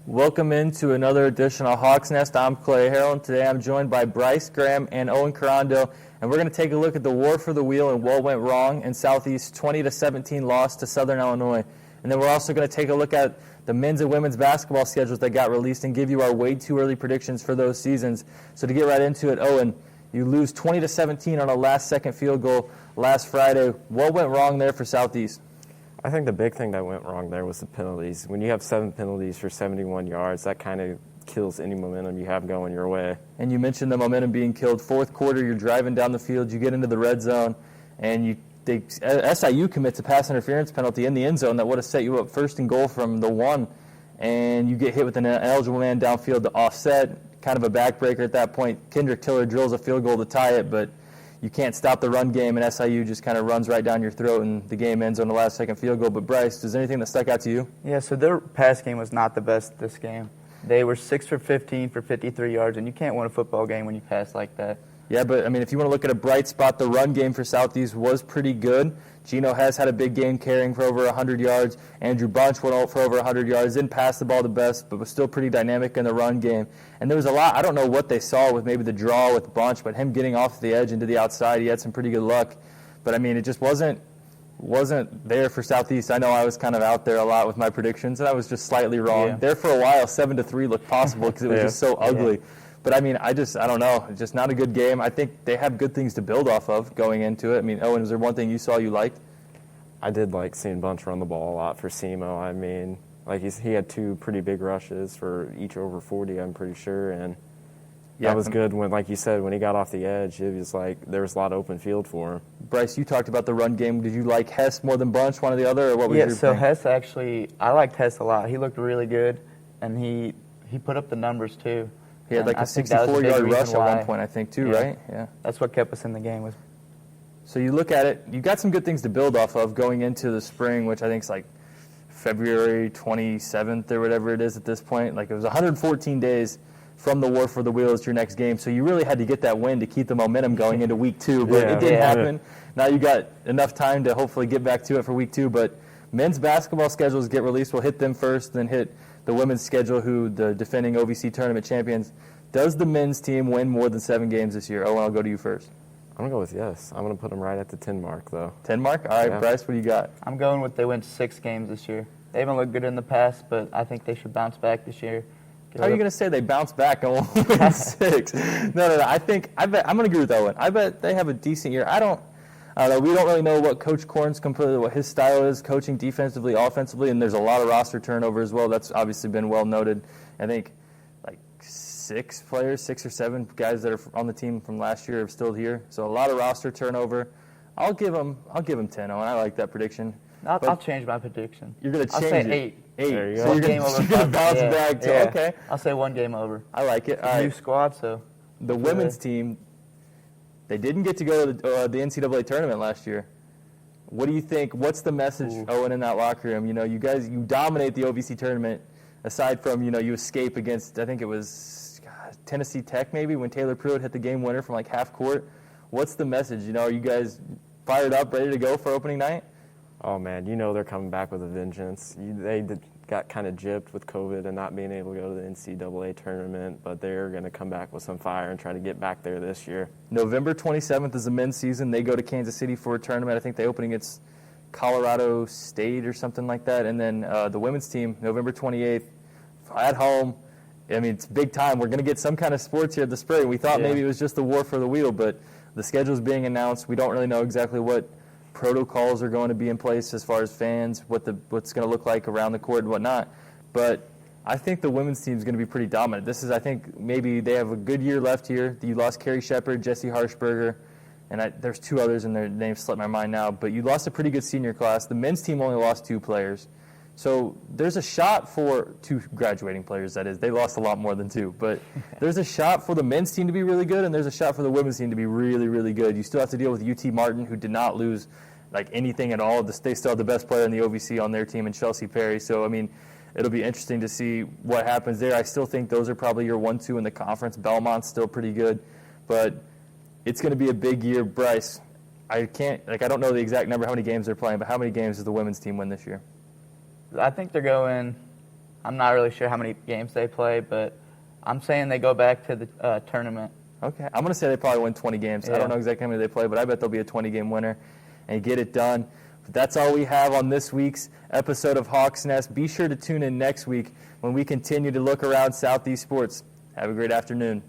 Welcome into another edition of Hawks Nest. I'm Clay Harrell, and today I'm joined by Bryce Graham and Owen Carando, and we're going to take a look at the war for the wheel and what went wrong in Southeast 20-17 loss to Southern Illinois. And then we're also going to take a look at the men's and women's basketball schedules that got released and give you our way too early predictions for those seasons. So to get right into it, Owen, you lose 20-17 on a last-second field goal last Friday. What went wrong there for Southeast? I think the big thing that went wrong there was the penalties. When you have 7 penalties for 71 yards, that kind of kills any momentum you have going your way. And you mentioned the momentum being killed. Fourth quarter, you're driving down the field, you get into the red zone, and SIU commits a pass interference penalty in the end zone that would have set you up first and goal from the 1, and you get hit with an eligible man downfield to offset, kind of a backbreaker at that point. Kendrick Tiller drills a field goal to tie it, but you can't stop the run game, and SIU just kind of runs right down your throat, and the game ends on the last-second field goal. But, Bryce, is there anything that stuck out to you? Yeah, so their pass game was not the best this game. They were 6 for 15 for 53 yards, and you can't win a football game when you pass like that. Yeah, but, I mean, if you want to look at a bright spot, the run game for Southeast was pretty good. Gino has had a big game carrying for over 100 yards. Andrew Bunch went out for over 100 yards. Didn't pass the ball the best, but was still pretty dynamic in the run game. And there was a lot, I don't know what they saw with maybe the draw with Bunch, but him getting off the edge into the outside, he had some pretty good luck. But, I mean, it just wasn't there for Southeast. I know I was kind of out there a lot with my predictions, and I was just slightly wrong. Yeah. There for a while, 7-3 looked possible because it was just so ugly. Yeah. But, I mean, I don't know. It's just not a good game. I think they have good things to build off of going into it. I mean, Owen, was there one thing you saw you liked? I did like seeing Bunch run the ball a lot for SEMO. I mean, like he had 2 pretty big rushes for each over 40, I'm pretty sure. And that was good when, like you said, when he got off the edge, it was like there was a lot of open field for him. Bryce, you talked about the run game. Did you like Hess more than Bunch, one or the other, or what was your so thing? Hess actually, I liked Hess a lot. He looked really good, and he put up the numbers too. He had like a 64-yard rush at one point, I think, too, right? Yeah. That's what kept us in the game. So you look at it, you got some good things to build off of going into the spring, which I think is like February 27th or whatever it is at this point. Like it was 114 days from the war for the wheel as your next game. So you really had to get that win to keep the momentum going into week 2. But it didn't happen. Now you got enough time to hopefully get back to it for week 2. But men's basketball schedules get released. We'll hit them first, then hit the women's schedule, who the defending OVC tournament champions. Does the men's team win more than 7 games this year? Owen, I'll go to you first. I'm going to go with yes. I'm going to put them right at the 10 mark, though. 10 mark? All right, Bryce, what do you got? I'm going with they win 6 games this year. They haven't looked good in the past, but I think they should bounce back this year. How are you going to say they bounce back and won't win 6? No. I bet I'm going to agree with Owen. I bet they have a decent year. I don't know. We don't really know what Coach Korn's what his style is, coaching defensively, offensively, and there's a lot of roster turnover as well. That's obviously been well noted. I think like 6 players, 6 or 7 guys that are on the team from last year are still here. So a lot of roster turnover. I'll give them 10, Owen. I like that prediction. I'll change my prediction. You're going to change I'll say it. 8. 8. There you go. So you're going to bounce back to, okay. I'll say 1 game over. I like it. All right. New squad, so. The women's team, they didn't get to go to the NCAA tournament last year. What do you think? What's the message, Owen, in that locker room? You know, you guys, you dominate the OVC tournament, aside from, you escape against, I think it was Tennessee Tech maybe, when Taylor Pruitt hit the game winner from like half court. What's the message? Are you guys fired up, ready to go for opening night? Oh, man, they're coming back with a vengeance. They got kind of gypped with COVID and not being able to go to the NCAA tournament, but they're going to come back with some fire and try to get back there this year. November 27th is the men's season. They go to Kansas City for a tournament. I think they open against Colorado State or something like that. And then the women's team, November 28th, at home. I mean, it's big time. We're going to get some kind of sports here this spring. We thought maybe it was just the war for the wheel, but the schedule's being announced. We don't really know exactly what protocols are going to be in place as far as fans, what's going to look like around the court and whatnot. But I think the women's team is going to be pretty dominant. I think maybe they have a good year left here. You lost Carrie Shepard, Jesse Harshberger, and there's 2 others, and their names slipped my mind now. But you lost a pretty good senior class. The men's team only lost 2 players. So there's a shot for 2 graduating players, that is. They lost a lot more than 2. But there's a shot for the men's team to be really good, and there's a shot for the women's team to be really, really good. You still have to deal with UT Martin, who did not lose like anything at all. They still have the best player in the OVC on their team in Chelsea Perry. So, I mean, it'll be interesting to see what happens there. I still think those are probably your 1-2 in the conference. Belmont's still pretty good. But it's going to be a big year. Bryce, I don't know the exact number, how many games they're playing, but how many games does the women's team win this year? I think they're going I'm not really sure how many games they play, but I'm saying they go back to the tournament. Okay. I'm going to say they probably win 20 games. Yeah. I don't know exactly how many they play, but I bet they'll be a 20-game winner and get it done. But that's all we have on this week's episode of Hawks Nest. Be sure to tune in next week when we continue to look around Southeast sports. Have a great afternoon.